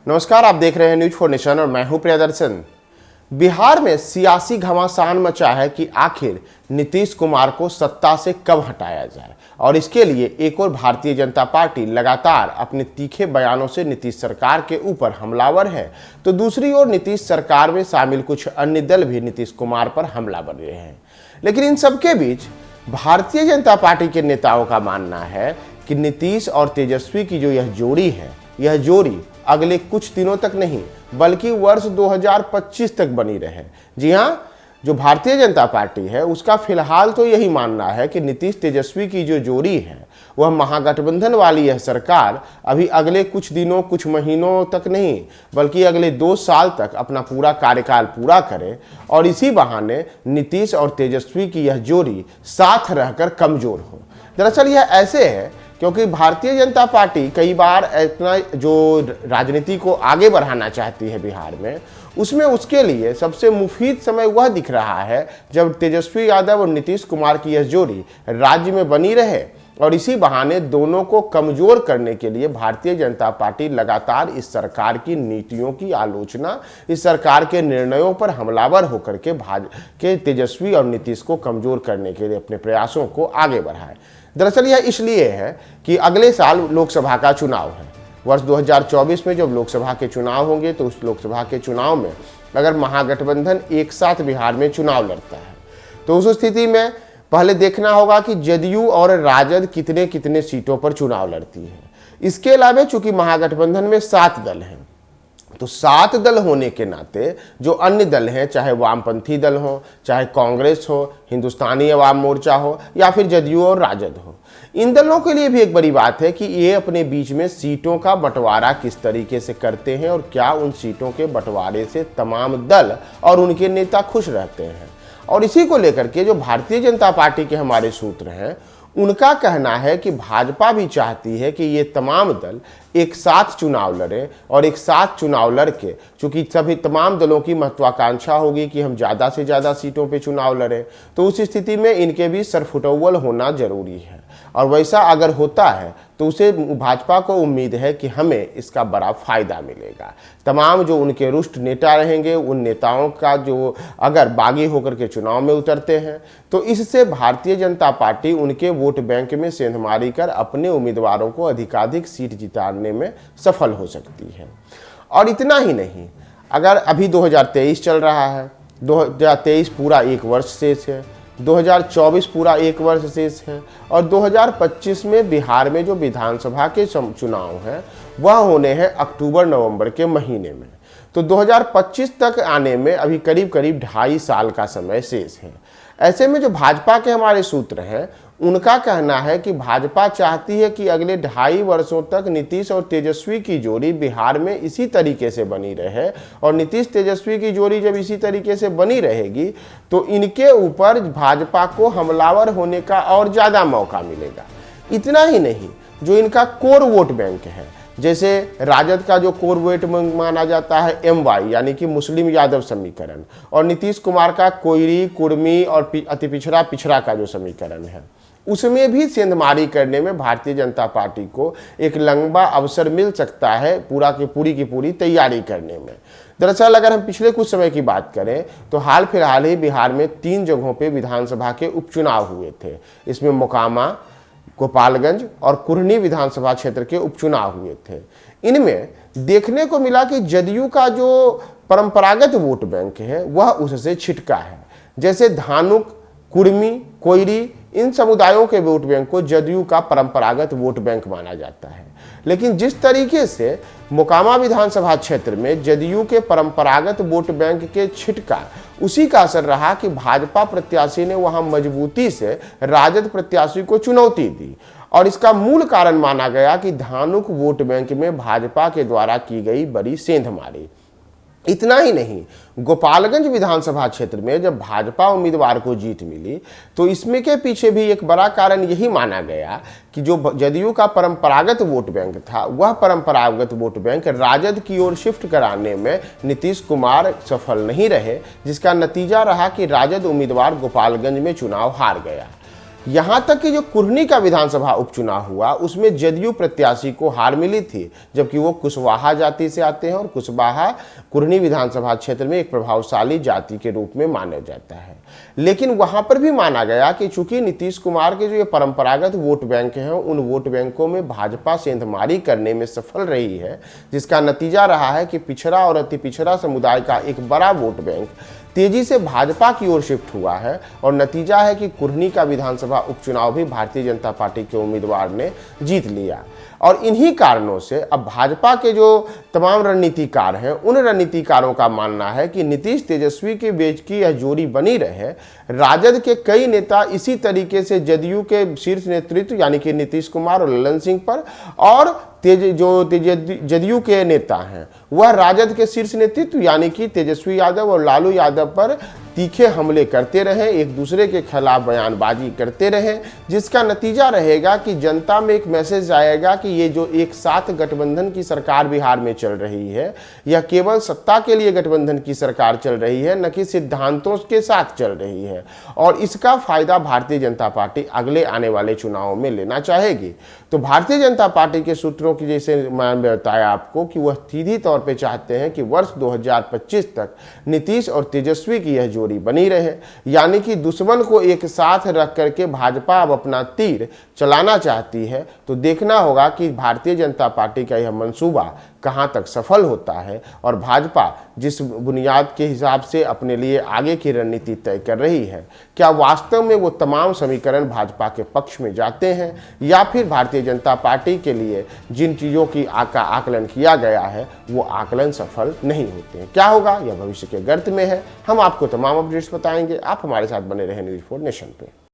नमस्कार, आप देख रहे हैं न्यूज फॉर नेशन और मैं हूं प्रियदर्शन। बिहार में सियासी घमासान मचा है कि आखिर नीतीश कुमार को सत्ता से कब हटाया जाए और इसके लिए एक और भारतीय जनता पार्टी लगातार अपने तीखे बयानों से नीतीश सरकार के ऊपर हमलावर है, तो दूसरी ओर नीतीश सरकार में शामिल कुछ अन्य दल भी नीतीश कुमार पर हमला बन रहे हैं। लेकिन इन सबके बीच भारतीय जनता पार्टी के नेताओं का मानना है कि नीतीश और तेजस्वी की जो यह जोड़ी है, यह जोड़ी अगले कुछ दिनों तक नहीं बल्कि वर्ष 2025 तक बनी रहे। जी हाँ, जो भारतीय जनता पार्टी है उसका फिलहाल तो यही मानना है कि नीतीश तेजस्वी की जो जोड़ी है वह महागठबंधन वाली यह सरकार अभी अगले कुछ दिनों कुछ महीनों तक नहीं बल्कि अगले 2 साल तक अपना पूरा कार्यकाल पूरा करे और इसी बहाने नीतीश और तेजस्वी की यह जोड़ी साथ रहकर कमजोर हो। दरअसल यह ऐसे है क्योंकि भारतीय जनता पार्टी कई बार इतना जो राजनीति को आगे बढ़ाना चाहती है बिहार में, उसमें उसके लिए सबसे मुफीद समय वह दिख रहा है जब तेजस्वी यादव और नीतीश कुमार की यह जोड़ी राज्य में बनी रहे और इसी बहाने दोनों को कमजोर करने के लिए भारतीय जनता पार्टी लगातार इस सरकार की नीतियों की आलोचना, इस सरकार के निर्णयों पर हमलावर होकर के तेजस्वी और नीतीश को कमजोर करने के लिए अपने प्रयासों को आगे बढ़ाए। दरअसल यह इसलिए है कि अगले साल लोकसभा का चुनाव है। वर्ष 2024 में जब लोकसभा के चुनाव होंगे तो उस लोकसभा के चुनाव में अगर महागठबंधन एक साथ बिहार में चुनाव लड़ता है तो उस स्थिति में पहले देखना होगा कि जदयू और राजद कितने कितने सीटों पर चुनाव लड़ती है। इसके अलावा चूंकि महागठबंधन में 7 दल हैं, तो 7 दल होने के नाते जो अन्य दल हैं, चाहे वामपंथी दल हो, चाहे कांग्रेस हो, हिंदुस्तानी अवाम मोर्चा हो या फिर जदयू और राजद हो, इन दलों के लिए भी एक बड़ी बात है कि ये अपने बीच में सीटों का बंटवारा किस तरीके से करते हैं और क्या उन सीटों के बंटवारे से तमाम दल और उनके नेता खुश रहते हैं। और इसी को लेकर के जो भारतीय जनता पार्टी के हमारे सूत्र हैं, उनका कहना है कि भाजपा भी चाहती है कि ये तमाम दल एक साथ चुनाव लड़ें और एक साथ चुनाव लड़के, चूंकि सभी तमाम दलों की महत्वाकांक्षा होगी कि हम ज़्यादा से ज़्यादा सीटों पे चुनाव लड़ें, तो उस स्थिति में इनके भी सरफुटअव्वल होना जरूरी है। और वैसा अगर होता है तो उसे भाजपा को उम्मीद है कि हमें इसका बड़ा फायदा मिलेगा। तमाम जो उनके रुष्ट नेता रहेंगे, उन नेताओं का जो अगर बागी होकर के चुनाव में उतरते हैं तो इससे भारतीय जनता पार्टी उनके वोट बैंक में सेंधमारी कर अपने उम्मीदवारों को अधिकाधिक सीट जिताने में सफल हो सकती है। और इतना ही नहीं, अगर अभी 2023 चल रहा है, 2023 पूरा 1 वर्ष शेष है, 2024 पूरा 1 वर्ष शेष है और 2025 में बिहार में जो विधानसभा के चुनाव हैं वह होने हैं अक्टूबर-नवंबर के महीने में। तो 2025 तक आने में अभी करीब करीब 2.5 साल का समय शेष है। ऐसे में जो भाजपा के हमारे सूत्र हैं, उनका कहना है कि भाजपा चाहती है कि अगले 2.5 वर्षों तक नीतीश और तेजस्वी की जोड़ी बिहार में इसी तरीके से बनी रहे और नीतीश तेजस्वी की जोड़ी जब इसी तरीके से बनी रहेगी तो इनके ऊपर भाजपा को हमलावर होने का और ज़्यादा मौका मिलेगा। इतना ही नहीं, जो इनका कोर वोट बैंक है, जैसे राजद का जो कोर वोट माना जाता है MY यानी कि मुस्लिम यादव समीकरण, और नीतीश कुमार का कोयरी, कुर्मी और अति पिछड़ा का जो समीकरण है, उसमें भी सेंधमारी करने में भारतीय जनता पार्टी को एक लंबा अवसर मिल सकता है पूरी की पूरी तैयारी करने में। दरअसल अगर हम पिछले कुछ समय की बात करें तो हाल फिलहाल ही बिहार में 3 जगहों पे विधानसभा के उपचुनाव हुए थे। इसमें मोकामा, गोपालगंज और कुरनी विधानसभा क्षेत्र के उपचुनाव हुए थे। इनमें देखने को मिला कि जदयू का जो परंपरागत वोट बैंक है वह उससे छिटका है। जैसे धानुक, कुर्मी, कोयरी, इन समुदायों के वोट बैंक को जदयू का परंपरागत वोट बैंक माना जाता है। लेकिन जिस तरीके से मोकामा विधानसभा क्षेत्र में जदयू के परंपरागत वोट बैंक के छिटका, उसी का असर रहा कि भाजपा प्रत्याशी ने वहां मजबूती से राजद प्रत्याशी को चुनौती दी और इसका मूल कारण माना गया कि धानुक वोट बैंक में भाजपा के द्वारा की गई बड़ी सेंधमारी। इतना ही नहीं, गोपालगंज विधानसभा क्षेत्र में जब भाजपा उम्मीदवार को जीत मिली तो इसमें के पीछे भी एक बड़ा कारण यही माना गया कि जो जदयू का परंपरागत वोट बैंक था, वह परंपरागत वोट बैंक राजद की ओर शिफ्ट कराने में नीतीश कुमार सफल नहीं रहे, जिसका नतीजा रहा कि राजद उम्मीदवार गोपालगंज में चुनाव हार गया। यहां तक कि जो कुर्नी का विधानसभा उपचुनाव हुआ उसमें जदयू प्रत्याशी को हार मिली थी, जबकि वो कुशवाहा जाति से आते हैं और कुशवाहा कुर्नी विधानसभा क्षेत्र में एक प्रभावशाली जाति के रूप में माना जाता है। लेकिन वहां पर भी माना गया कि चूंकि नीतीश कुमार के जो ये परंपरागत वोट बैंक हैं उन वोट बैंकों में भाजपा सेंधमारी करने में सफल रही है, जिसका नतीजा रहा है कि पिछड़ा और अति पिछड़ा समुदाय का एक बड़ा वोट बैंक तेजी से भाजपा की ओर शिफ्ट हुआ है। और नतीजा है कि कुर्नी का विधानसभा उपचुनाव भी भारतीय जनता पार्टी के उम्मीदवार ने जीत लिया। और इन्हीं कारणों से अब भाजपा के जो तमाम रणनीतिकार हैं उन रणनीतिकारों का मानना है कि नीतीश तेजस्वी के बीच की यह जोड़ी बनी रहे। राजद के कई नेता इसी तरीके से जदयू के शीर्ष नेतृत्व यानी कि नीतीश कुमार और ललन सिंह पर, और जदयू के नेता हैं वह राजद के शीर्ष नेतृत्व यानी कि तेजस्वी यादव और लालू यादव पर तीखे हमले करते रहे, एक दूसरे के खिलाफ बयानबाजी करते रहे, जिसका नतीजा रहेगा कि जनता में एक मैसेज आएगा कि ये जो एक साथ गठबंधन की सरकार बिहार में चल रही है यह केवल सत्ता के लिए गठबंधन की सरकार चल रही है, न कि सिद्धांतों के साथ चल रही है। और इसका फायदा भारतीय जनता पार्टी अगले आने वाले चुनावों में लेना चाहेगी। तो भारतीय जनता पार्टी के सूत्रों की जैसे मैंने बताया आपको कि वह सीधी तौर पे चाहते हैं कि वर्ष 2025 तक नीतीश और तेजस्वी की यह जोड़ी बनी रहे, यानी कि दुश्मन को एक साथ रख करके भाजपा अब अपना तीर चलाना चाहती है। तो देखना होगा कि भारतीय जनता पार्टी का यह मंसूबा कहां तक सफल होता है और भाजपा जिस बुनियाद के हिसाब से अपने लिए आगे की रणनीति तय कर रही है, क्या वास्तव में वो तमाम समीकरण भाजपा के पक्ष में जाते हैं या फिर भारतीय जनता पार्टी के लिए जिन चीज़ों की आकलन किया गया है वो आकलन सफल नहीं होते हैं। क्या होगा यह भविष्य के गर्त में है। हम आपको तमाम अपडेट्स बताएंगे। आप हमारे साथ बने रहे न्यूज़ 4 नेशन पे।